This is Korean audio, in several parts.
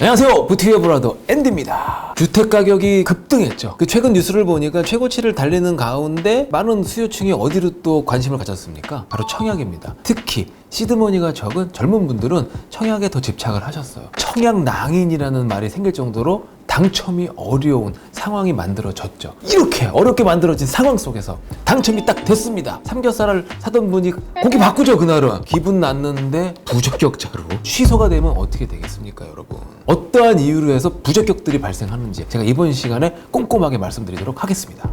안녕하세요, 부티의 브라더 앤디입니다. 주택 가격이 급등했죠. 최근 뉴스를 보니까 최고치를 달리는 가운데 많은 수요층이 어디로 또 관심을 가졌습니까? 바로 청약입니다. 특히 시드머니가 적은 젊은 분들은 청약에 더 집착을 하셨어요. 청약낭인이라는 말이 생길 정도로 당첨이 어려운 상황이 만들어졌죠. 이렇게 어렵게 만들어진 상황 속에서 당첨이 딱 됐습니다. 삼겹살을 사던 분이 고기 바꾸죠. 그날은 기분 났는데 부적격자로 취소가 되면 어떻게 되겠습니까, 여러분? 어떠한 이유로 해서 부적격들이 발생하는지 제가 이번 시간에 꼼꼼하게 말씀드리도록 하겠습니다.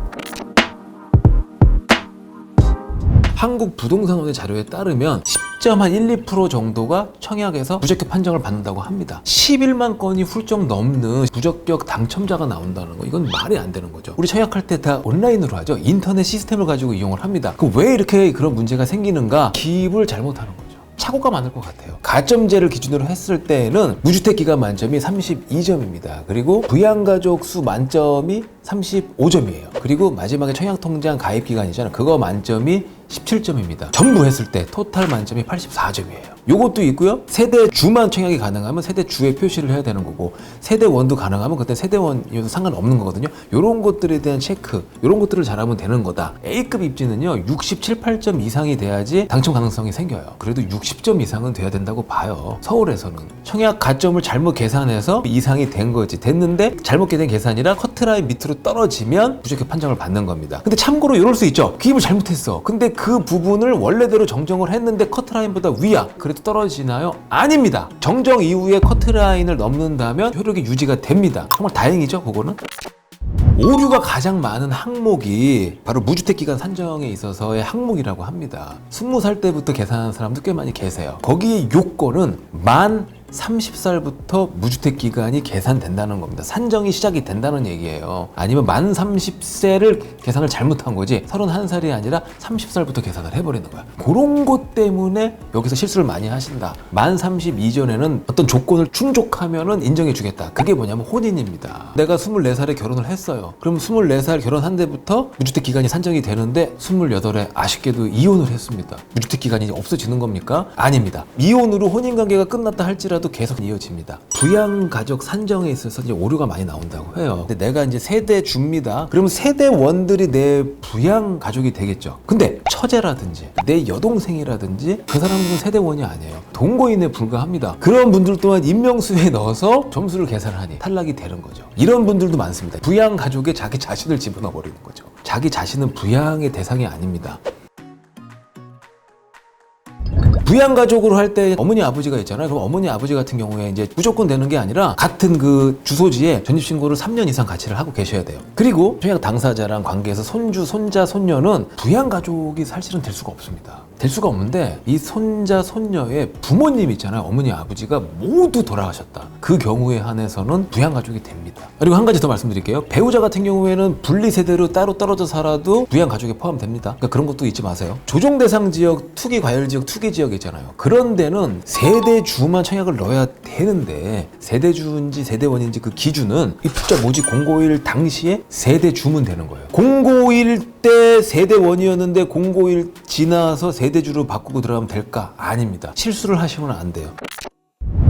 한국부동산원의 자료에 따르면 10.1~2% 정도가 청약에서 부적격 판정을 받는다고 합니다. 11만 건이 훌쩍 넘는 부적격 당첨자가 나온다는 거, 이건 말이 안 되는 거죠. 우리 청약할 때 다 온라인으로 하죠. 인터넷 시스템을 가지고 이용을 합니다. 왜 이렇게 그런 문제가 생기는가? 기입을 잘못하는 거죠. 착오가 많을 것 같아요. 가점제를 기준으로 했을 때에는 무주택 기간 만점이 32점입니다. 그리고 부양가족 수 만점이 35점이에요. 그리고 마지막에 청약통장 가입 기간이잖아요. 그거 만점이 17점입니다. 전부 했을 때 토탈 만점이 84점이에요. 요것도 있고요. 세대 주만 청약이 가능하면 세대 주에 표시를 해야 되는 거고, 세대 원도 가능하면 그때 세대 원이어도 상관없는 거거든요. 요런 것들에 대한 체크, 요런 것들을 잘하면 되는 거다. A급 입지는요, 67, 8점 이상이 돼야지 당첨 가능성이 생겨요. 그래도 60점 이상은 돼야 된다고 봐요. 서울에서는 청약 가점을 잘못 계산해서 이상이 된 거지. 됐는데 잘못 된 계산이라 커트라인 밑으로 떨어지면 부적격 판정을 받는 겁니다. 근데 참고로 이럴 수 있죠. 기입을 잘못했어. 근데 그 부분을 원래대로 정정을 했는데 커트라인보다 위야. 그래도 떨어지나요? 아닙니다. 정정 이후에 커트라인을 넘는다면 효력이 유지가 됩니다. 정말 다행이죠, 그거는. 오류가 가장 많은 항목이 바로 무주택 기간 산정에 있어서의 항목이라고 합니다. 20살 때부터 계산하는 사람도 꽤 많이 계세요. 거기에 요건은 만 30살부터 무주택 기간이 계산된다는 겁니다. 산정이 시작이 된다는 얘기예요. 아니면 만 30세를 계산을 잘못한 거지 31살이 아니라 30살부터 계산을 해버리는 거야. 그런 것 때문에 여기서 실수를 많이 하신다. 만 30 이전에는 어떤 조건을 충족하면은 인정해 주겠다. 그게 뭐냐면 혼인입니다. 내가 24살에 결혼을 했어요. 그럼 24살 결혼한 데부터 무주택 기간이 산정이 되는데 28에 아쉽게도 이혼을 했습니다. 무주택 기간이 없어지는 겁니까? 아닙니다. 이혼으로 혼인관계가 끝났다 할지라도 계속 이어집니다. 부양가족 산정에 있어서 이제 오류가 많이 나온다고 해요. 근데 내가 이제 세대주입니다. 그러면 세대원들이 내 부양가족이 되겠죠. 근데 처제라든지 내 여동생이라든지 그 사람들은 세대원이 아니에요. 동거인에 불과합니다. 그런 분들 또한 임명수에 넣어서 점수를 계산하니 탈락이 되는 거죠. 이런 분들도 많습니다. 부양가족에 자기 자신을 집어넣어 버리는 거죠. 자기 자신은 부양의 대상이 아닙니다. 부양가족으로 할 때 어머니 아버지가 있잖아요. 그럼 어머니 아버지 같은 경우에 이제 무조건 되는 게 아니라 같은 그 주소지에 전입신고를 3년 이상 같이 하고 계셔야 돼요. 그리고 청약 당사자랑 관계에서 손주, 손자, 손녀는 부양가족이 사실은 될 수가 없습니다. 될 수가 없는데 이 손자, 손녀의 부모님 있잖아요. 어머니 아버지가 모두 돌아가셨다. 그 경우에 한해서는 부양가족이 됩니다. 그리고 한 가지 더 말씀드릴게요. 배우자 같은 경우에는 분리세대로 따로 떨어져 살아도 부양가족에 포함됩니다. 그러니까 그런 것도 잊지 마세요. 조정대상 지역, 투기과열지역, 투기지역 있잖아요. 그런 데는 세대주만 청약을 넣어야 되는데 세대주인지 세대원인지 그 기준은 입주자 모집 공고일 당시에 세대주면 되는 거예요. 공고일 때 세대원이었는데 공고일 지나서 세대주로 바꾸고 들어가면 될까? 아닙니다. 실수를 하시면 안 돼요.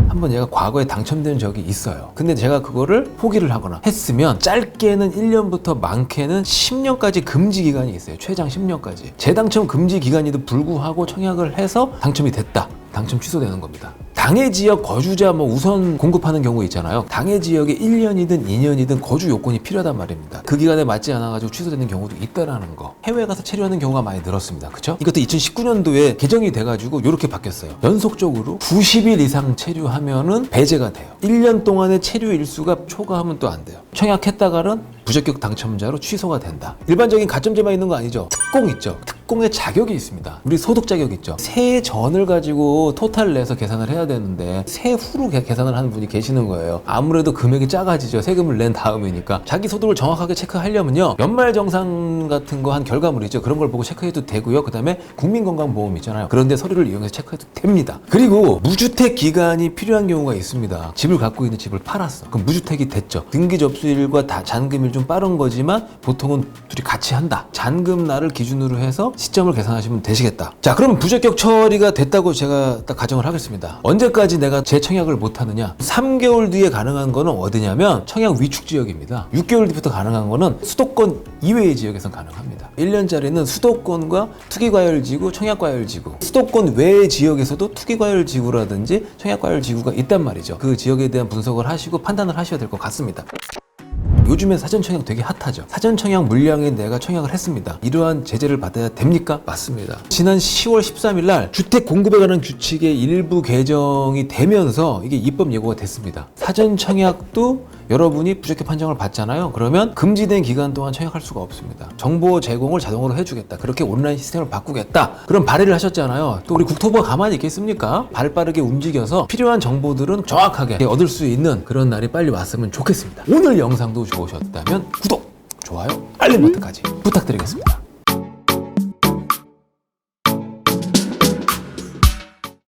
한번 얘가 과거에 당첨된 적이 있어요. 근데 제가 그거를 포기를 하거나 했으면 짧게는 1년부터 많게는 10년까지 금지 기간이 있어요. 최장 10년까지. 재당첨 금지 기간에도 불구하고 청약을 해서 당첨이 됐다. 당첨 취소되는 겁니다. 당해 지역 거주자 우선 공급하는 경우 있잖아요. 당해 지역에 1년이든 2년이든 거주 요건이 필요하단 말입니다. 그 기간에 맞지 않아가지고 취소되는 경우도 있다라는 거. 해외 가서 체류하는 경우가 많이 늘었습니다. 그쵸? 이것도 2019년도에 개정이 돼가지고 이렇게 바뀌었어요. 연속적으로 90일 이상 체류하면은 배제가 돼요. 1년 동안의 체류 일수가 초과하면 또 안 돼요. 청약했다가는 부적격 당첨자로 취소가 된다. 일반적인 가점제만 있는 거 아니죠. 특공 있죠. 특공의 자격이 있습니다. 우리 소득 자격 있죠. 세전을 가지고 토탈 내서 계산을 해야 되는데 세후로 계산을 하는 분이 계시는 거예요. 아무래도 금액이 작아지죠. 세금을 낸 다음이니까. 자기 소득을 정확하게 체크하려면요, 연말정산 같은 거 한 결과물이죠. 그런 걸 보고 체크해도 되고요. 그 다음에 국민건강보험 있잖아요. 그런데 서류를 이용해서 체크해도 됩니다. 그리고 무주택 기간이 필요한 경우가 있습니다. 집을 갖고 있는 집을 팔았어. 그럼 무주택이 됐죠. 등기 접수일과 잔금일 좀 빠른 거지만 보통은 둘이 같이 한다. 잔금 날을 기준으로 해서 시점을 계산하시면 되시겠다. 자, 그럼 부적격 처리가 됐다고 제가 딱 가정을 하겠습니다. 언제까지 내가 재청약을 못하느냐? 3개월 뒤에 가능한 거는 어디냐면 청약 위축 지역입니다. 6개월 뒤부터 가능한 거는 수도권 이외의 지역에선 가능합니다. 1년짜리는 수도권과 투기과열지구, 청약과열지구, 수도권 외의 지역에서도 투기과열지구라든지 청약과열지구가 있단 말이죠. 그 지역에 대한 분석을 하시고 판단을 하셔야 될 것 같습니다. 요즘에 사전청약 되게 핫하죠. 사전청약 물량에 내가 청약을 했습니다. 이러한 제재를 받아야 됩니까? 맞습니다. 지난 10월 13일 날 주택 공급에 관한 규칙의 일부 개정이 되면서 이게 입법 예고가 됐습니다. 사전청약도 여러분이 부적격 판정을 받잖아요. 그러면 금지된 기간 동안 청약할 수가 없습니다. 정보 제공을 자동으로 해주겠다. 그렇게 온라인 시스템을 바꾸겠다. 그런 발의를 하셨잖아요. 또 우리 국토부가 가만히 있겠습니까? 발빠르게 움직여서 필요한 정보들은 정확하게 얻을 수 있는 그런 날이 빨리 왔으면 좋겠습니다. 오늘 영상도 좋으셨다면 구독, 좋아요, 알림 버튼까지 부탁드리겠습니다.